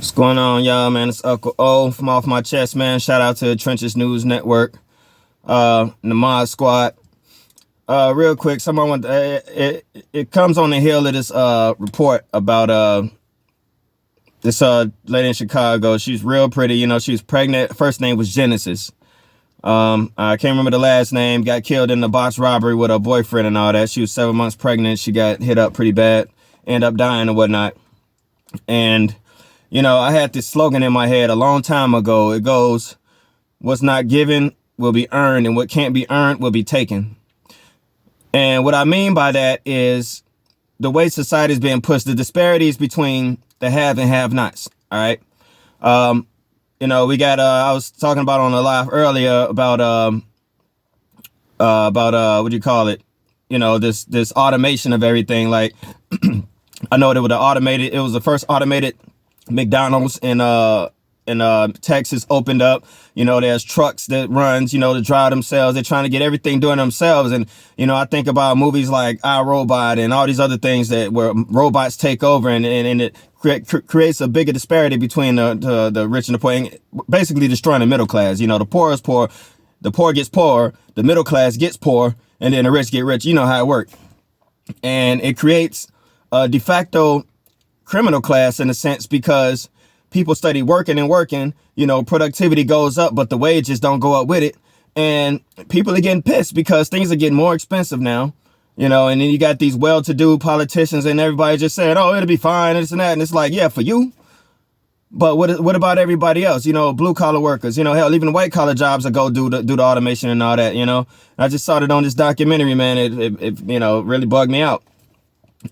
What's going on, y'all, man? It's Uncle O from Off My Chest, man. Shout out to Trenches News Network, and the Mod Squad. Real quick, someone want it comes on the heel of this report about this lady in Chicago. She's real pretty, she was pregnant. First name was Genesis. I can't remember the last name. Got killed in the botched robbery with her boyfriend and all that. She was 7 months pregnant. She got hit up pretty bad, ended up dying and whatnot. And I had this slogan in my head a long time ago. It goes, what's not given will be earned, and what can't be earned will be taken. And what I mean by that is the way society is being pushed, the disparities between the have and have-nots, all right? We got, I was talking about on the live earlier about what do you call it? This automation of everything. Like, I know it was the first automated McDonald's in Texas opened up. There's trucks that runs, to drive themselves. They're trying to get everything doing themselves. And, I think about movies like iRobot and all these other things where robots take over and it creates a bigger disparity between the rich and the poor, and basically destroying the middle class. The poor is poor, the poor gets poorer, the middle class gets poor, and then the rich get rich. You know how it works. And it creates a de facto criminal class in a sense, because people study working and working, productivity goes up, but the wages don't go up with it. And people are getting pissed because things are getting more expensive now, and then you got these well-to-do politicians and everybody just saying, oh, it'll be fine, this and that. And it's like, yeah, for you. But what about everybody else? Blue collar workers, hell, even white collar jobs that go do the automation and all that, I just saw it on this documentary, man. It really bugged me out.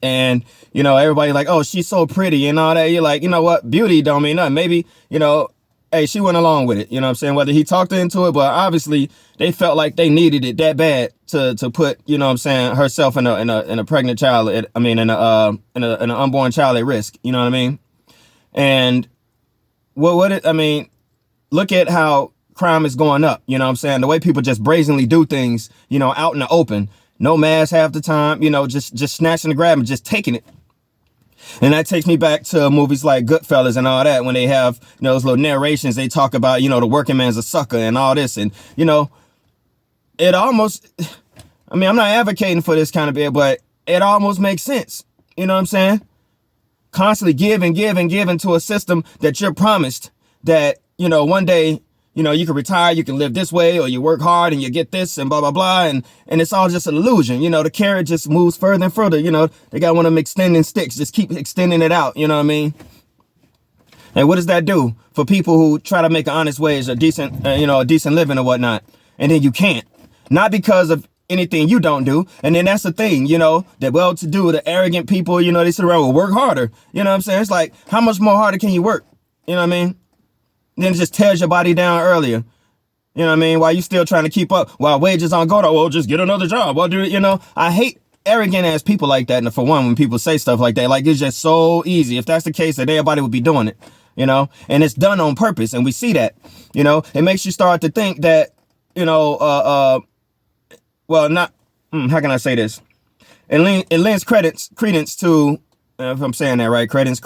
And, everybody like, oh, she's so pretty and all that. You're like, you know what? Beauty don't mean nothing. Maybe, hey, she went along with it. You know what I'm saying? Whether he talked her into it, but obviously they felt like they needed it that bad to put, herself in a pregnant child. In an unborn child at risk. You know what I mean? And look at how crime is going up. You know what I'm saying? The way people just brazenly do things, out in the open. No mask half the time, just snatching the grab and just taking it. And that takes me back to movies like Goodfellas and all that, when they have, those little narrations. They talk about, the working man's a sucker and all this. And, it almost, I'm not advocating for this kind of behavior, but it almost makes sense. You know what I'm saying? Constantly give and give and give into a system that you're promised that, one day, you can retire, you can live this way, or you work hard and you get this and blah, blah, blah. And it's all just an illusion. The carrot just moves further and further. They got one of them extending sticks, just keep extending it out. You know what I mean? And what does that do for people who try to make an honest wage, a decent living or whatnot? And then you can't, not because of anything you don't do. And then that's the thing, the well-to-do, the arrogant people, they sit around, well, work harder. You know what I'm saying? It's like, how much more harder can you work? You know what I mean? Then it just tears your body down earlier. You know what I mean? While you still trying to keep up, while wages aren't going up, well, just get another job. Well, I hate arrogant ass people like that. And for one, when people say stuff like that, like, it's just so easy. If that's the case, then everybody would be doing it, and it's done on purpose. And we see that, it makes you start to think that, how can I say this? It lends credence to, if I'm saying that right, credence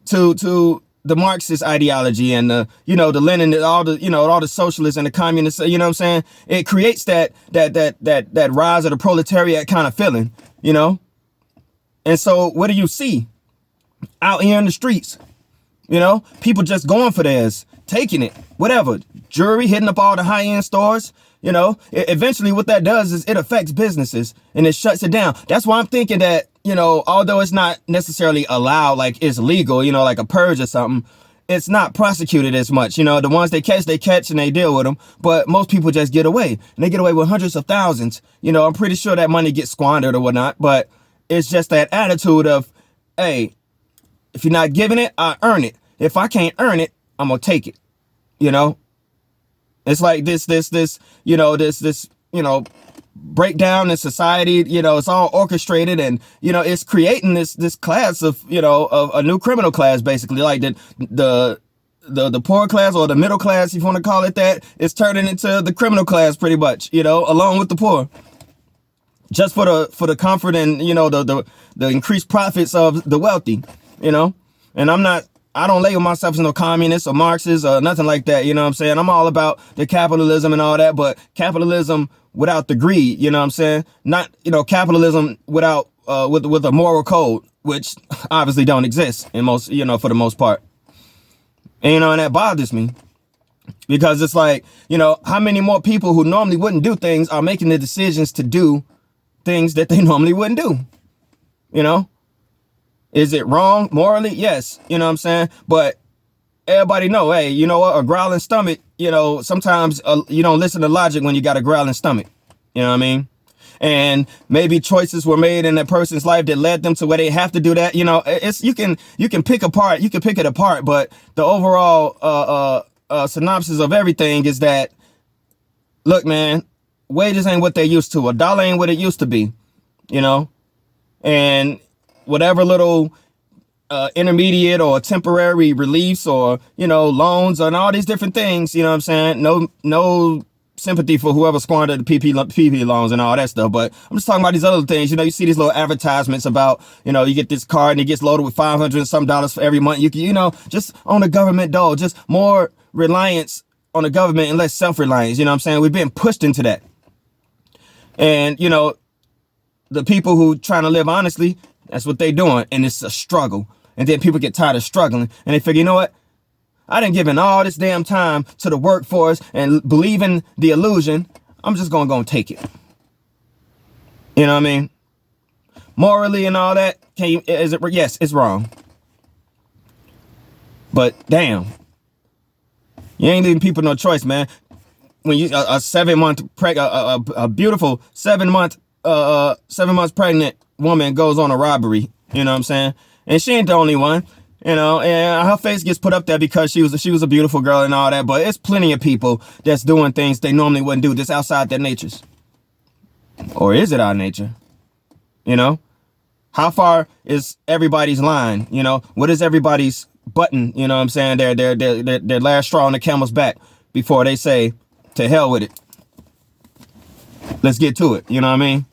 to the Marxist ideology and the Lenin, all the socialists and the communists, you know what I'm saying? It creates that rise of the proletariat kind of feeling, And so what do you see out here in the streets? People just going for theirs, taking it, whatever. Jewelry, hitting up all the high-end stores. Eventually what that does is it affects businesses and it shuts it down. That's why I'm thinking that, although it's not necessarily allowed, like it's legal, like a purge or something, it's not prosecuted as much. The ones they catch and they deal with them. But most people just get away, and they get away with hundreds of thousands. I'm pretty sure that money gets squandered or whatnot. But it's just that attitude of, hey, if you're not giving it, I earn it. If I can't earn it, I'm going to take it. It's like this breakdown in society, it's all orchestrated, and, it's creating this class of a new criminal class, basically, like the poor class, or the middle class, if you want to call it that, is turning into the criminal class pretty much, along with the poor, just for the comfort and, the increased profits of the wealthy, and I'm not I don't label myself as no communist or Marxist or nothing like that. You know what I'm saying? I'm all about the capitalism and all that, but capitalism without the greed. You know what I'm saying? Not, capitalism without with a moral code, which obviously don't exist in most, for the most part. And, and that bothers me because it's like, how many more people who normally wouldn't do things are making the decisions to do things that they normally wouldn't do? Is it wrong morally? Yes. You know what I'm saying? But everybody know, hey, you know what? A growling stomach, sometimes you don't listen to logic when you got a growling stomach. You know what I mean? And maybe choices were made in that person's life that led them to where they have to do that. It's you can pick it apart, but the overall synopsis of everything is that, look, man, wages ain't what they used to. A dollar ain't what it used to be, and whatever little intermediate or temporary reliefs or, loans and all these different things, you know what I'm saying? No sympathy for whoever squandered the PP loans and all that stuff. But I'm just talking about these other things. You see these little advertisements about, you get this card and it gets loaded with $500 and some for every month. You can, just on the government dole, just more reliance on the government and less self-reliance. You know what I'm saying? We've been pushed into that. And, the people who trying to live honestly, that's what they doing. And it's a struggle. And then people get tired of struggling and they figure, you know what? I didn't give in all this damn time to the workforce and believe in the illusion. I'm just going to go and take it. You know what I mean? Morally and all that. Yes, it's wrong. But damn, you ain't leaving people no choice, man. When you a 7-month a beautiful 7 months pregnant woman goes on a robbery, you know what I'm saying? And she ain't the only one, and her face gets put up there because she was a beautiful girl and all that, but it's plenty of people that's doing things they normally wouldn't do, that's outside their natures. Or is it our nature? How far is everybody's line? What is everybody's button, you know what I'm saying? Their last straw on the camel's back before they say, to hell with it. Let's get to it, you know what I mean?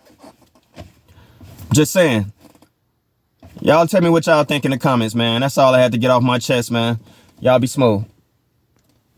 Just saying. Y'all tell me what y'all think in the comments, man. That's all I had to get off my chest, man. Y'all be smooth.